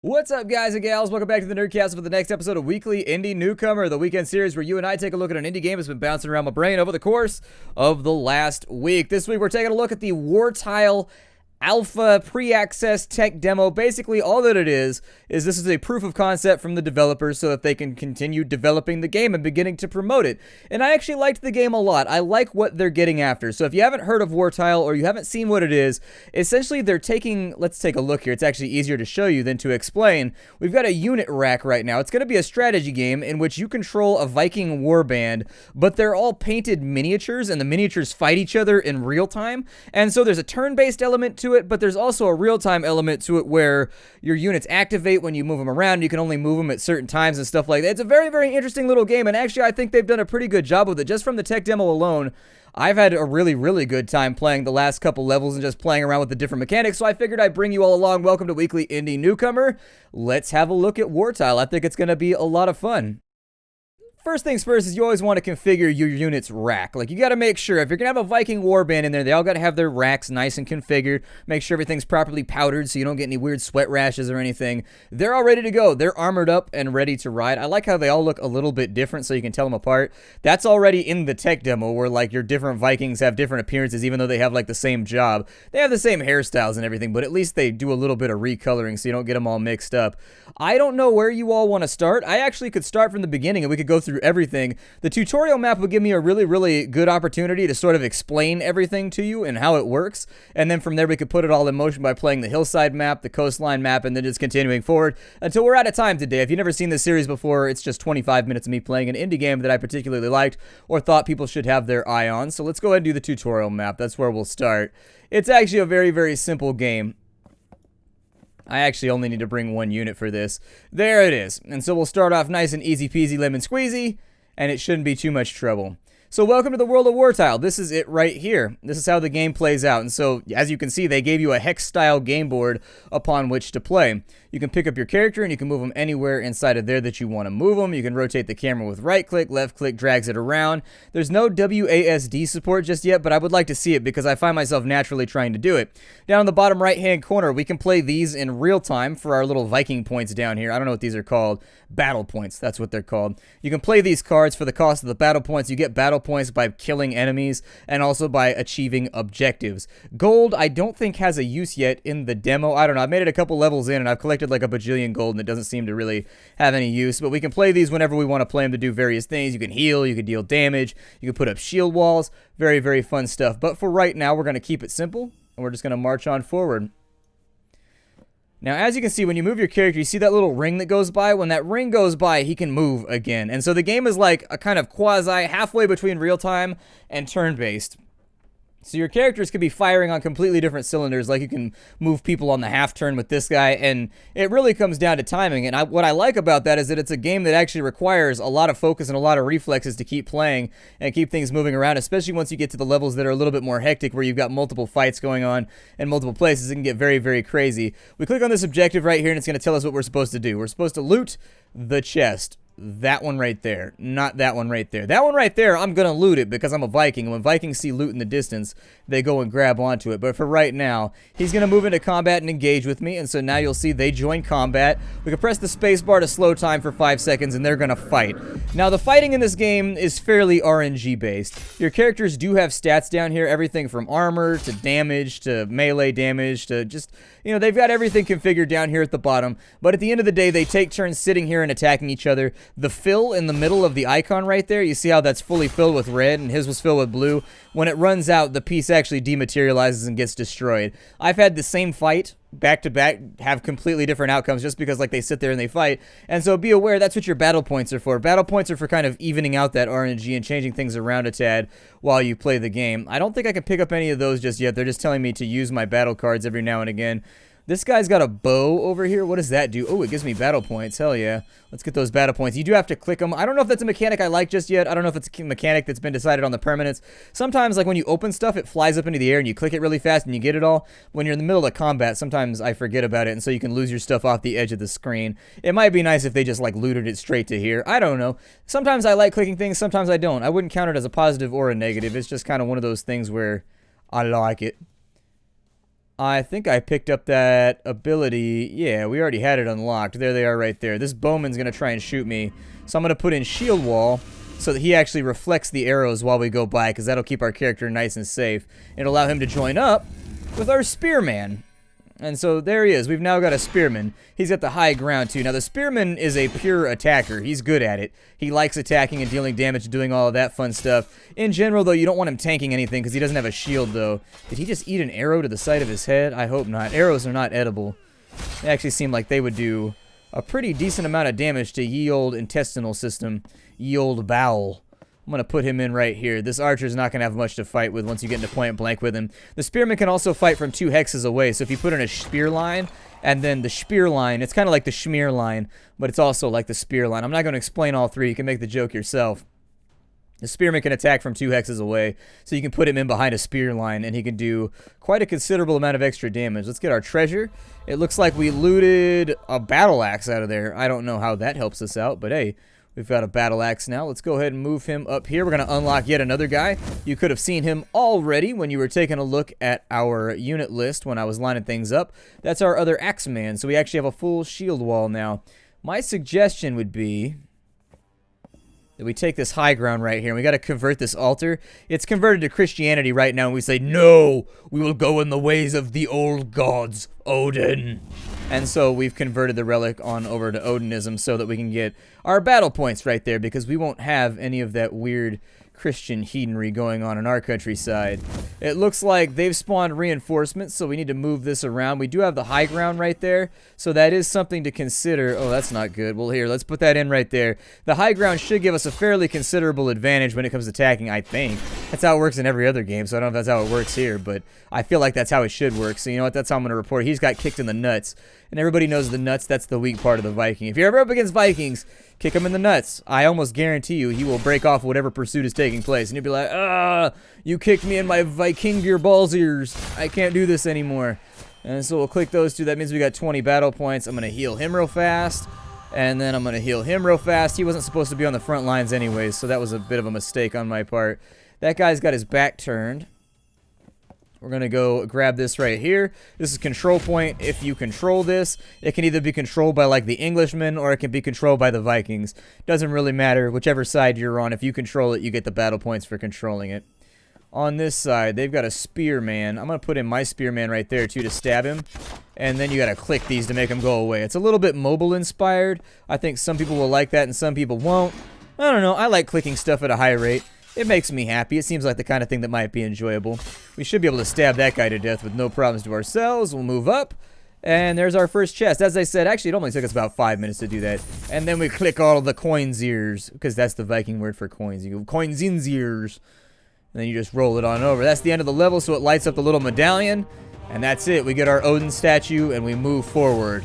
What's up, guys and gals? Welcome back to the Nerdcast for the next episode of Weekly Indie Newcomer, the weekend series where you and I take a look at an indie game that's been bouncing around my brain over the course of the last week. This week, we're taking a look at the Wartile alpha pre-access tech demo. Basically, all that it is this is a proof of concept from the developers so that they can continue developing the game and beginning to promote it. And I actually liked the game a lot. I like what they're getting after. So if you haven't heard of Wartile or you haven't seen what it is, essentially they're taking, let's take a look here. It's actually easier to show you than to explain. We've got a unit rack right now. It's going to be a strategy game in which you control a Viking warband, but they're all painted miniatures, and the miniatures fight each other in real time. And so there's a turn-based element to it, but there's also a real-time element to it where your units activate when you move them around. You can only move them at certain times and stuff like that. It's a very, very interesting little game, and actually I think they've done a pretty good job with it. Just from the tech demo alone, I've had a really, really good time playing the last couple levels and just playing around with the different mechanics, so I figured I'd bring you all along. Welcome to Weekly Indie Newcomer. Let's have a look at Wartile. I think it's going to be a lot of fun. First things first is you always want to configure your unit's rack. Like, you got to make sure, if you're going to have a Viking warband in there, they all got to have their racks nice and configured. Make sure everything's properly powdered so you don't get any weird sweat rashes or anything. They're all ready to go. They're armored up and ready to ride. I like how they all look a little bit different so you can tell them apart. That's already in the tech demo where, like, your different Vikings have different appearances even though they have, like, the same job. They have the same hairstyles and everything, but at least they do a little bit of recoloring so you don't get them all mixed up. I don't know where you all want to start. I actually could start from the beginning and we could go through everything. The tutorial map would give me a really, really good opportunity to sort of explain everything to you and how it works, and then from there we could put it all in motion by playing the Hillside map, the Coastline map, and then just continuing forward until we're out of time today. If you've never seen this series before, it's just 25 minutes of me playing an indie game that I particularly liked or thought people should have their eye on. So let's go ahead and do the tutorial map. That's where we'll start. It's actually a very, very simple game. I actually only need to bring one unit for this. There it is. And so we'll start off nice and easy peasy lemon squeezy, and it shouldn't be too much trouble. So welcome to the world of Wartile. This is it right here. This is how the game plays out. And so, as you can see, they gave you a hex-style game board upon which to play. You can pick up your character and you can move them anywhere inside of there that you want to move them. You can rotate the camera with right-click, left-click drags it around. There's no WASD support just yet, but I would like to see it because I find myself naturally trying to do it. Down in the bottom right-hand corner, we can play these in real time for our little Viking points down here. I don't know what these are called. Battle points, that's what they're called. You can play these cards for the cost of the battle points. You get battle points by killing enemies and also by achieving objectives. Gold, I don't think has a use yet in the demo. I don't know. I've made it a couple levels in and I've collected like a bajillion gold and it doesn't seem to really have any use. But we can play these whenever we want to play them to do various things. You can heal, you can deal damage, you can put up shield walls. Very, very fun stuff. But for right now, we're going to keep it simple and we're just going to march on forward. Now, as you can see, when you move your character, you see that little ring that goes by? When that ring goes by, he can move again. And so the game is like a kind of quasi halfway between real-time and turn-based. So your characters could be firing on completely different cylinders, like you can move people on the half turn with this guy, and it really comes down to timing. And what I like about that is that it's a game that actually requires a lot of focus and a lot of reflexes to keep playing and keep things moving around, especially once you get to the levels that are a little bit more hectic, where you've got multiple fights going on in multiple places. It can get very, very crazy. We click on this objective right here, and it's going to tell us what we're supposed to do. We're supposed to loot the chest. That one right there, not that one right there. That one right there, I'm going to loot it because I'm a Viking. And when Vikings see loot in the distance, they go and grab onto it. But for right now, he's going to move into combat and engage with me. And so now you'll see they join combat. We can press the space bar to slow time for 5 seconds and they're going to fight. Now, the fighting in this game is fairly RNG based. Your characters do have stats down here, everything from armor to damage to melee damage to just, you know, they've got everything configured down here at the bottom. But at the end of the day, they take turns sitting here and attacking each other. The fill in the middle of the icon right there, you see how that's fully filled with red and his was filled with blue? When it runs out, the piece actually dematerializes and gets destroyed. I've had the same fight back to back have completely different outcomes just because like they sit there and they fight. And so be aware that's what your battle points are for. Battle points are for kind of evening out that RNG and changing things around a tad while you play the game. I don't think I can pick up any of those just yet. They're just telling me to use my battle cards every now and again. This guy's got a bow over here. What does that do? Oh, it gives me battle points. Hell yeah. Let's get those battle points. You do have to click them. I don't know if that's a mechanic I like just yet. I don't know if it's a mechanic that's been decided on the permanence. Sometimes, like when you open stuff, it flies up into the air and you click it really fast and you get it all. When you're in the middle of combat, sometimes I forget about it and so you can lose your stuff off the edge of the screen. It might be nice if they just like looted it straight to here. I don't know. Sometimes I like clicking things, sometimes I don't. I wouldn't count it as a positive or a negative. It's just kind of one of those things where I like it. I think I picked up that ability. Yeah, we already had it unlocked. There they are right there. This bowman's going to try and shoot me. So I'm going to put in shield wall so that he actually reflects the arrows while we go by, because that'll keep our character nice and safe. It'll allow him to join up with our spearman. And so there he is. We've now got a spearman. He's at the high ground too. Now the spearman is a pure attacker. He's good at it. He likes attacking and dealing damage, doing all of that fun stuff. In general though, you don't want him tanking anything because he doesn't have a shield though. Did he just eat an arrow to the side of his head? I hope not. Arrows are not edible. They actually seem like they would do a pretty decent amount of damage to ye old intestinal system, ye old bowel. I'm going to put him in right here. This archer's not going to have much to fight with once you get into point blank with him. The spearman can also fight from 2 hexes away, so if you put in a spear line, and then the spear line, it's kind of like the schmear line, but it's also like the spear line. I'm not going to explain all 3. You can make the joke yourself. The spearman can attack from 2 hexes away, so you can put him in behind a spear line, and he can do quite a considerable amount of extra damage. Let's get our treasure. It looks like we looted a battle axe out of there. I don't know how that helps us out, but hey, we've got a battle axe now. Let's go ahead and move him up here. We're going to unlock yet another guy. You could have seen him already when you were taking a look at our unit list when I was lining things up. That's our other axeman, so we actually have a full shield wall now. My suggestion would be that we take this high ground right here, and we got to convert this altar. It's converted to Christianity right now, and we say, no, we will go in the ways of the old gods, Odin. And so we've converted the relic on over to Odinism so that we can get our battle points right there, because we won't have any of that weird Christian heathenry going on in our countryside. It looks like they've spawned reinforcements, so we need to move this around. We do have the high ground right there, so that is something to consider. Oh, that's not good. Well, here, let's put that in right there. The high ground should give us a fairly considerable advantage when it comes to attacking, I think. That's how it works in every other game, so I don't know if that's how it works here, but I feel like that's how it should work. So you know what? That's how I'm going to report. He's got kicked in the nuts, and everybody knows the nuts, that's the weak part of the Viking. If you're ever up against Vikings, kick him in the nuts. I almost guarantee you he will break off whatever pursuit is taking place. And you'll be like, you kicked me in my Vikingur balls ears. I can't do this anymore. And so we'll click those 2. That means we got 20 battle points. I'm going to heal him real fast. And then I'm going to heal him real fast. He wasn't supposed to be on the front lines anyways, so that was a bit of a mistake on my part. That guy's got his back turned. We're going to go grab this right here. This is control point. If you control this, it can either be controlled by like the Englishmen or it can be controlled by the Vikings. Doesn't really matter. Whichever side you're on, if you control it, you get the battle points for controlling it. On this side, they've got a spearman. I'm going to put in my spearman right there too to stab him. And then you got to click these to make them go away. It's a little bit mobile inspired. I think some people will like that and some people won't. I don't know. I like clicking stuff at a high rate. It makes me happy. It seems like the kind of thing that might be enjoyable. We should be able to stab that guy to death with no problems to ourselves. We'll move up. And there's our first chest. As I said, actually, it only took us about 5 minutes to do that. And then we click all of the coins ears, because that's the Viking word for coins. You go coins in ears. And then you just roll it on over. That's the end of the level, so it lights up the little medallion. And that's it. We get our Odin statue, and we move forward.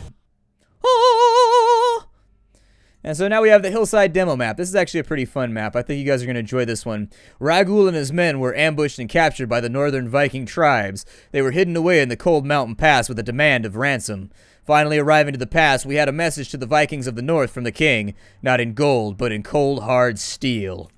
And so now we have the Hillside demo map. This is actually a pretty fun map. I think you guys are going to enjoy this one. Ragul and his men were ambushed and captured by the northern Viking tribes. They were hidden away in the cold mountain pass with a demand of ransom. Finally arriving to the pass, we had a message to the Vikings of the north from the king. Not in gold, but in cold, hard steel.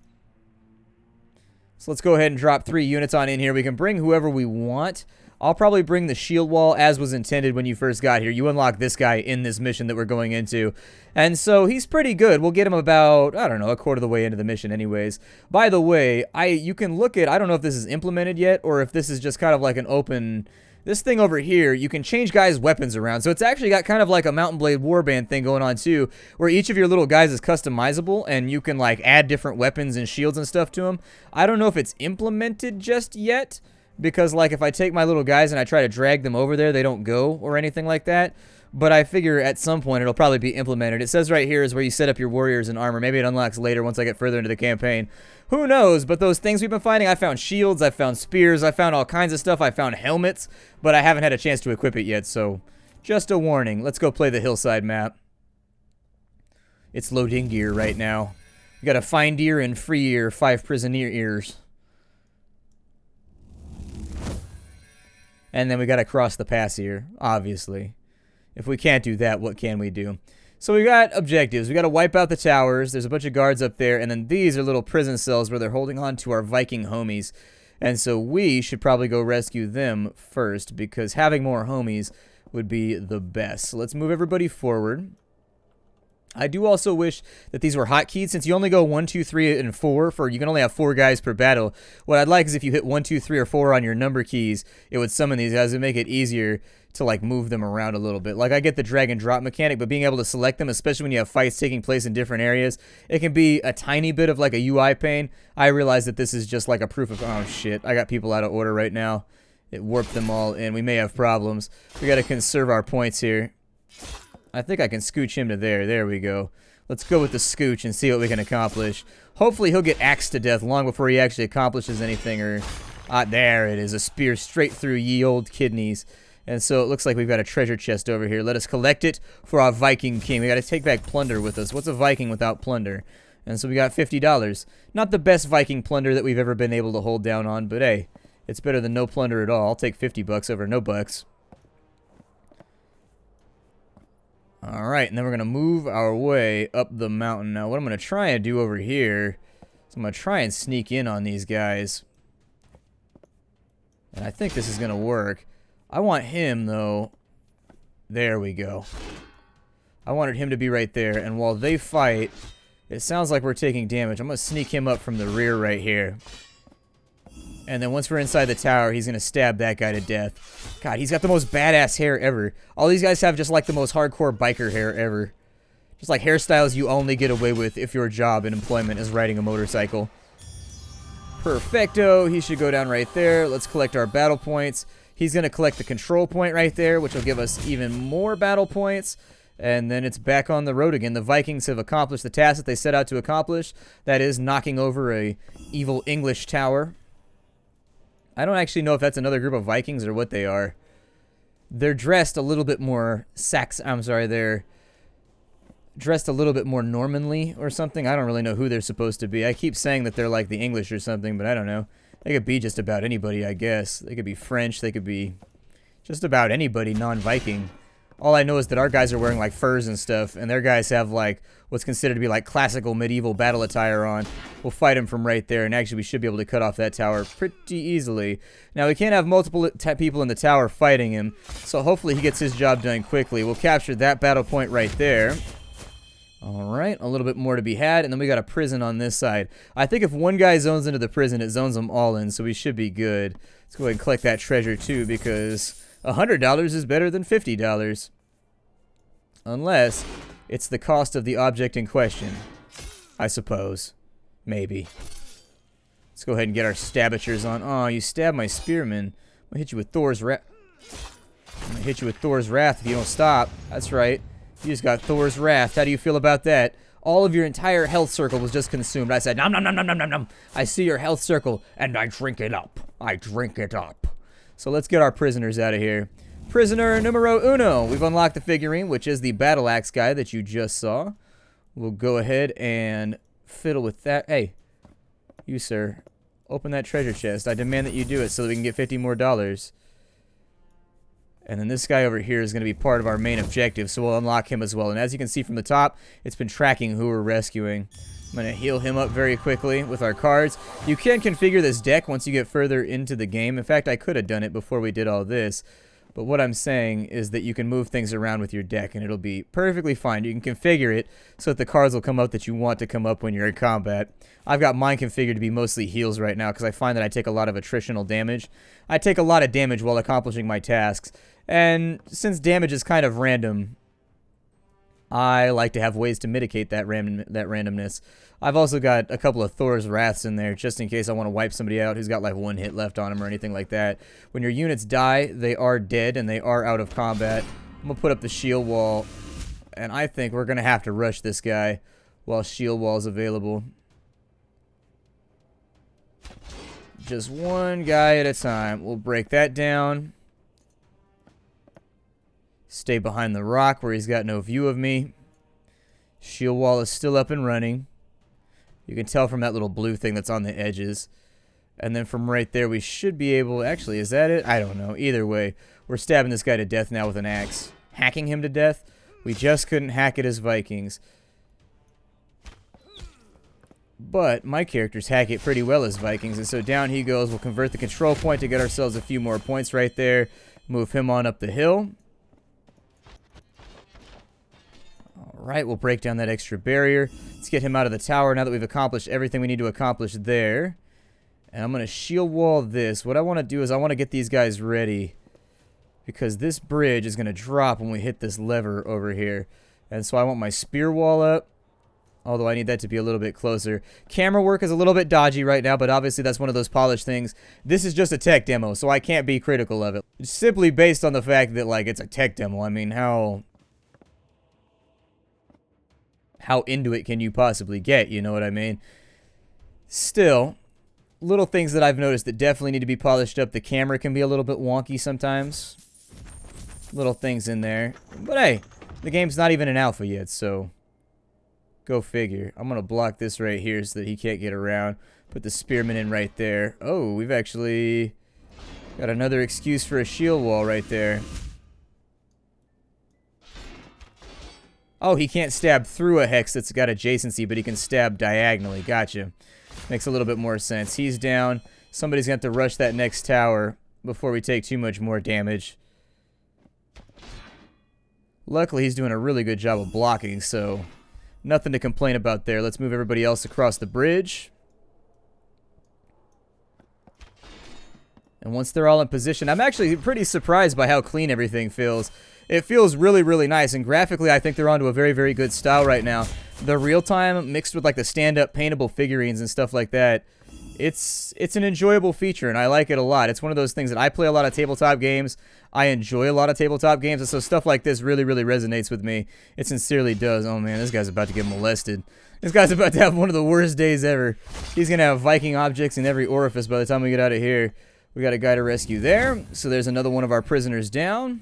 So let's go ahead and drop 3 units on in here. We can bring whoever we want. I'll probably bring the shield wall as was intended when you first got here. You unlock this guy in this mission that we're going into. And so he's pretty good. We'll get him about, I don't know, a quarter of the way into the mission anyways. By the way, you can look at, I don't know if this is implemented yet or if this is just kind of like an open, this thing over here, you can change guys' weapons around. So it's actually got kind of like a Mountain Blade Warband thing going on too, where each of your little guys is customizable and you can like add different weapons and shields and stuff to them. I don't know if it's implemented just yet, because like if I take my little guys and I try to drag them over there, they don't go or anything like that. But I figure at some point it'll probably be implemented. It says right here is where you set up your warriors and armor. Maybe it unlocks later once I get further into the campaign. Who knows? But those things we've been finding, I found shields, I found spears, I found all kinds of stuff. I found helmets, but I haven't had a chance to equip it yet. So just a warning. Let's go play the Hillside map. It's loading gear right now. You got to find ear and free ear, 5 prisoner ears. And then we got to cross the pass here, obviously. If we can't do that, what can we do? So we got objectives. We got to wipe out the towers. There's a bunch of guards up there. And then these are little prison cells where they're holding on to our Viking homies. And so we should probably go rescue them first, because having more homies would be the best. So let's move everybody forward. I do also wish that these were hotkeyed, since you only go 1, 2, 3, and 4 for, you can only have 4 guys per battle. What I'd like is if you hit 1, 2, 3, or 4 on your number keys, it would summon these guys and make it easier to like move them around a little bit. Like, I get the drag and drop mechanic, but being able to select them, especially when you have fights taking place in different areas, it can be a tiny bit of like a UI pain. I realize that this is just like a proof of, oh shit, I got people out of order right now. It warped them all in. We may have problems. We got to conserve our points here. I think I can scooch him to there. There we go. Let's go with the scooch and see what we can accomplish. Hopefully he'll get axed to death long before he actually accomplishes anything. Or there it is. A spear straight through ye old kidneys. And so it looks like we've got a treasure chest over here. Let us collect it for our Viking king. We got to take back plunder with us. What's a Viking without plunder? And so we got $50. Not the best Viking plunder that we've ever been able to hold down on, but hey, it's better than no plunder at all. I'll take 50 bucks over no bucks. Alright, and then we're going to move our way up the mountain. Now, what I'm going to try and do over here is I'm going to try and sneak in on these guys. And I think this is going to work. I want him, though. There we go. I wanted him to be right there, and while they fight, it sounds like we're taking damage. I'm going to sneak him up from the rear right here. And then once we're inside the tower, he's going to stab that guy to death. God, he's got the most badass hair ever. All these guys have just like the most hardcore biker hair ever. Just like hairstyles you only get away with if your job and employment is riding a motorcycle. Perfecto. He should go down right there. Let's collect our battle points. He's going to collect the control point right there, which will give us even more battle points. And then it's back on the road again. The Vikings have accomplished the task that they set out to accomplish. That is knocking over a evil English tower. I don't actually know if that's another group of Vikings or what they are. They're dressed a little bit more they're dressed a little bit more Normanly or something. I don't really know who they're supposed to be. I keep saying that they're like the English or something, but I don't know. They could be just about anybody, I guess. They could be French. They could be just about anybody non-Viking. All I know is that our guys are wearing like furs and stuff, and their guys have like what's considered to be like classical medieval battle attire on. We'll fight him from right there, and actually we should be able to cut off that tower pretty easily. Now we can't have multiple people in the tower fighting him, so hopefully he gets his job done quickly. We'll capture that battle point right there. Alright, a little bit more to be had, and then we got a prison on this side. I think if one guy zones into the prison, it zones them all in, so we should be good. Let's go ahead and collect that treasure too, because $100 is better than $50. Unless it's the cost of the object in question. I suppose. Maybe. Let's go ahead and get our stabatures on. Oh, you stabbed my spearman. I'm gonna hit you with Thor's Wrath. I'm gonna hit you with Thor's Wrath if you don't stop. That's right. You just got Thor's Wrath. How do you feel about that? All of your entire health circle was just consumed. I said, nom nom nom nom nom nom nom. I see your health circle, and I drink it up. I drink it up. So let's get our prisoners out of here. Prisoner numero uno. We've unlocked the figurine, which is the battle axe guy that you just saw. We'll go ahead and fiddle with that. Hey, you sir, open that treasure chest. I demand that you do it so that we can get $50 more. And then this guy over here is going to be part of our main objective, so we'll unlock him as well. And as you can see from the top, it's been tracking who we're rescuing. I'm going to heal him up very quickly with our cards. You can configure this deck once you get further into the game. In fact, I could have done it before we did all this. But what I'm saying is that you can move things around with your deck, and it'll be perfectly fine. You can configure it so that the cards will come up that you want to come up when you're in combat. I've got mine configured to be mostly heals right now because I find that I take a lot of attritional damage. I take a lot of damage while accomplishing my tasks. And since damage is kind of random, I like to have ways to mitigate that randomness. I've also got a couple of Thor's Wraths in there just in case I want to wipe somebody out who's got like 1 hit left on him or anything like that. When your units die, they are dead and they are out of combat. I'm going to put up the shield wall, and I think we're going to have to rush this guy while shield wall is available. Just one guy at a time. We'll break that down. Stay behind the rock where he's got no view of me. Shield wall is still up and running. You can tell from that little blue thing that's on the edges. And then from right there we should be able... Actually, is that it? I don't know. Either way, we're stabbing this guy to death now with an axe. Hacking him to death? We just couldn't hack it as Vikings. But my characters hack it pretty well as Vikings, and so down he goes. We'll convert the control point to get ourselves a few more points right there. Move him on up the hill. Alright, we'll break down that extra barrier. Let's get him out of the tower now that we've accomplished everything we need to accomplish there. And I'm going to shield wall this. What I want to do is I want to get these guys ready, because this bridge is going to drop when we hit this lever over here. And so I want my spear wall up, although I need that to be a little bit closer. Camera work is a little bit dodgy right now, but obviously that's one of those polished things. This is just a tech demo, so I can't be critical of it. It's simply based on the fact that, like, it's a tech demo. I mean, how into it can you possibly get, you know what I mean? Still, little things that I've noticed that definitely need to be polished up. The camera can be a little bit wonky sometimes. Little things in there. But hey, the game's not even in alpha yet, so go figure. I'm going to block this right here so that he can't get around. Put the spearman in right there. Oh, we've actually got another excuse for a shield wall right there. Oh, he can't stab through a hex that's got adjacency, but he can stab diagonally. Gotcha. Makes a little bit more sense. He's down. Somebody's going to have to rush that next tower before we take too much more damage. Luckily, he's doing a really good job of blocking, so nothing to complain about there. Let's move everybody else across the bridge. And once they're all in position, I'm actually pretty surprised by how clean everything feels. It feels really, really nice, and graphically I think they're onto a very, very good style right now. The real-time mixed with like the stand-up paintable figurines and stuff like that, it's an enjoyable feature, and I like it a lot. It's one of those things that I play a lot of tabletop games. I enjoy a lot of tabletop games, and so stuff like this really, really resonates with me. It sincerely does. Oh man, this guy's about to get molested. This guy's about to have one of the worst days ever. He's going to have Viking objects in every orifice by the time we get out of here. We got a guy to rescue there, so there's another one of our prisoners down.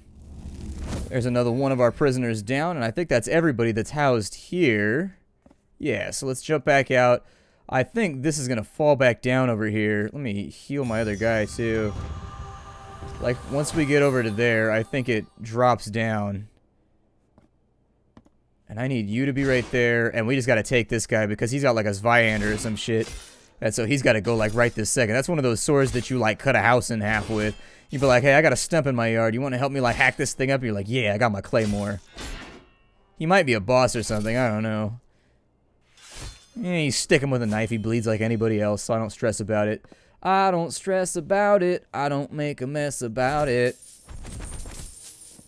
There's another one of our prisoners down, and I think that's everybody that's housed here. Yeah, so let's jump back out. I think this is going to fall back down over here. Let me heal my other guy, too. Like, once we get over to there, I think it drops down. And I need you to be right there, and we just got to take this guy because he's got, like, a Zweihander or some shit. And so he's got to go, like, right this second. That's one of those swords that you, like, cut a house in half with. You'd be like, hey, I got a stump in my yard. You want to help me, like, hack this thing up? You're like, yeah, I got my claymore. He might be a boss or something. I don't know. Yeah, you stick him with a knife. He bleeds like anybody else, so I don't stress about it. I don't stress about it. I don't make a mess about it.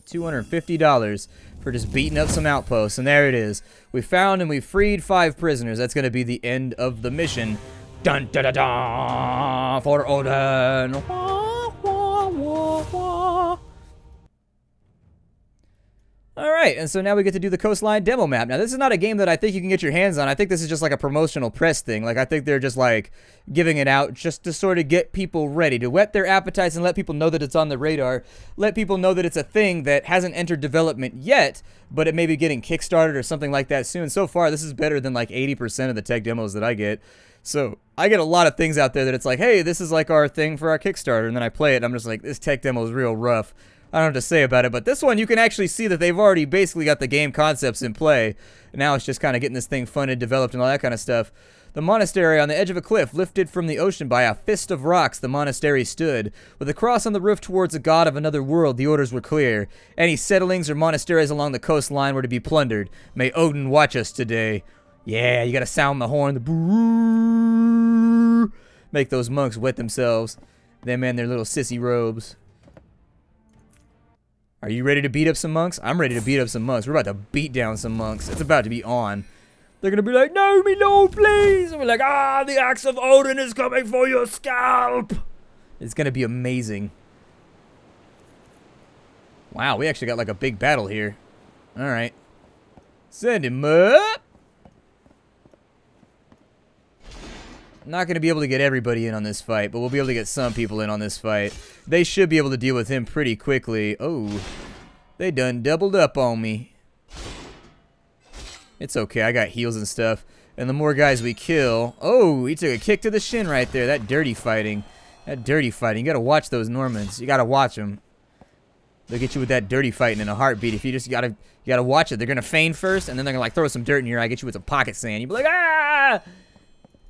$250 for just beating up some outposts. And there it is. We found and we freed 5 prisoners. That's going to be the end of the mission. Dun da da da for Odin. Alright, and so now we get to do the Coastline demo map. Now, this is not a game that I think you can get your hands on. I think this is just like a promotional press thing. Like, I think they're just, like, giving it out just to sort of get people ready, to whet their appetites and let people know that it's on the radar. Let people know that it's a thing that hasn't entered development yet, but it may be getting Kickstarted or something like that soon. So far, this is better than, like, 80% of the tech demos that I get. So, I get a lot of things out there that it's like, hey, this is, like, our thing for our Kickstarter, and then I play it, and I'm just like, this tech demo is real rough. I don't know what to say about it, but this one you can actually see that they've already basically got the game concepts in play. Now it's just kind of getting this thing funded, developed, and all that kind of stuff. The monastery on the edge of a cliff, lifted from the ocean by a fist of rocks, the monastery stood. With a cross on the roof towards a god of another world, the orders were clear. Any settlings or monasteries along the coastline were to be plundered. May Odin watch us today. Yeah, you gotta sound the horn, the brrrr. Make those monks wet themselves. Them and their little sissy robes. Are you ready to beat up some monks? I'm ready to beat up some monks. We're about to beat down some monks. It's about to be on. They're going to be like, no, me no, please. And we're like, ah, the axe of Odin is coming for your scalp. It's going to be amazing. Wow, we actually got like a big battle here. All right. Send him up. Not going to be able to get everybody in on this fight, but we'll be able to get some people in on this fight. They should be able to deal with him pretty quickly. Oh, they done doubled up on me. It's okay, I got heals and stuff. And the more guys we kill... Oh, he took a kick to the shin right there. That dirty fighting. That dirty fighting. You got to watch those Normans. You got to watch them. They'll get you with that dirty fighting in a heartbeat. If you just you gotta watch it. They're going to feign first, and then they're going to like throw some dirt in your eye, get you with some pocket sand. You'll be like, ah!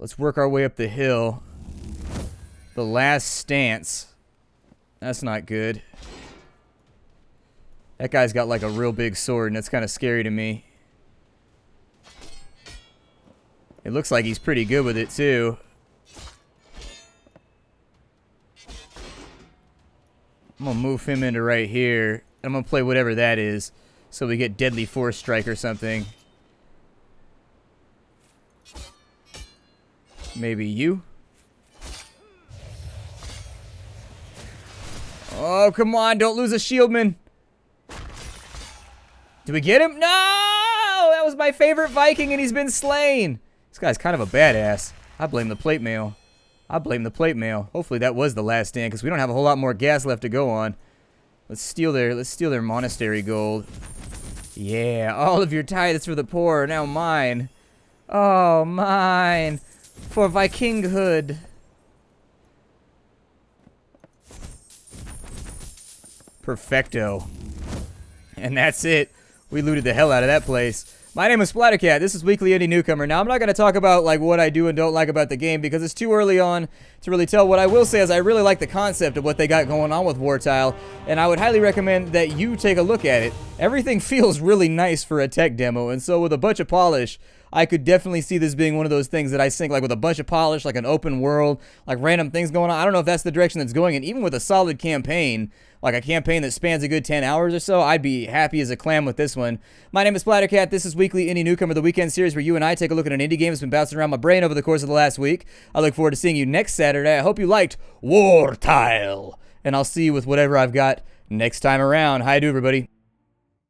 Let's work our way up the hill. The last stance. That's not good. That guy's got like a real big sword, and that's kind of scary to me. It looks like he's pretty good with it, too. I'm going to move him into right here. I'm going to play whatever that is, so we get Deadly Force Strike or something. Maybe you? Oh, come on. Don't lose a shieldman. Did we get him? No! That was my favorite Viking, and he's been slain. This guy's kind of a badass. I blame the plate mail. I blame the plate mail. Hopefully that was the last stand, because we don't have a whole lot more gas left to go on. Let's steal their monastery gold. Yeah, all of your tithes for the poor are now mine. Oh, mine. For Vikinghood. Perfecto. And that's it. We looted the hell out of that place. My name is Splattercat. This is Weekly Indie Newcomer. Now, I'm not going to talk about like what I do and don't like about the game because it's too early on to really tell. What I will say is I really like the concept of what they got going on with Wartile, and I would highly recommend that you take a look at it. Everything feels really nice for a tech demo, and so with a bunch of polish, I could definitely see this being one of those things that I think like with a bunch of polish, like an open world, like random things going on. I don't know if that's the direction that's going, and even with a solid campaign, like a campaign that spans a good 10 hours or so, I'd be happy as a clam with this one. My name is Splattercat. This is Weekly Indie Newcomer, the weekend series where you and I take a look at an indie game that's been bouncing around my brain over the course of the last week. I look forward to seeing you next Saturday. I hope you liked Wartile, and I'll see you with whatever I've got next time around. Hi, everybody.